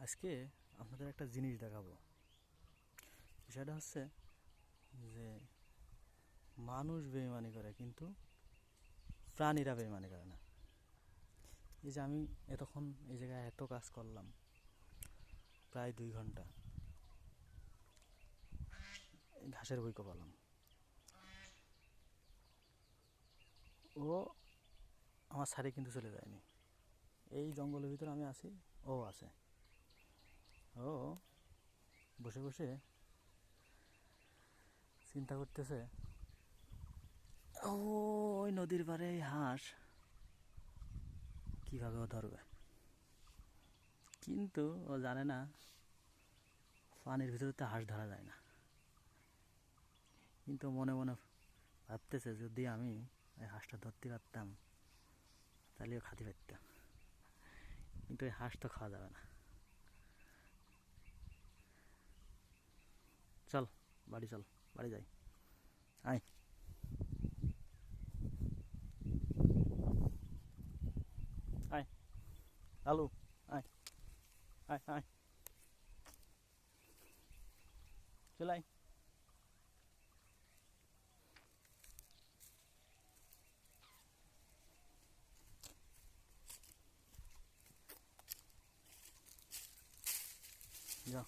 আজকে আপনাদের একটা জিনিস দেখাবো। বিষয়টা হচ্ছে যে মানুষ বেইমানি করে কিন্তু প্রাণীরা বেইমানি করে না। এই যে আমি এতক্ষণ এই জায়গায় এত কাজ করলাম, প্রায় 2 ঘন্টা ঘাসের বই কোপালাম। ও আমার ছাড়ে কিন্তু চলে যায়নি। এই জঙ্গলের ভিতরে আমি আছি, ও আছে। ও বসে বসে চিন্তা করতেছে ওই নদীর পাড়ে এই হাঁস কীভাবে ও ধরবে, কিন্তু ও জানে না পানির ভিতরে তো হাঁস ধরা যায় না। কিন্তু মনে মনে ভাবতেছে যদি আমি এই হাঁসটা ধরতে পারতাম তাহলে ও খাতে পারতাম, কিন্তু এই হাঁস তো খাওয়া যাবে না। চল বাড়ি, চল বাড়ি যাই। আয় আয় লালু, আয় আয় আয়, চল আয়। যা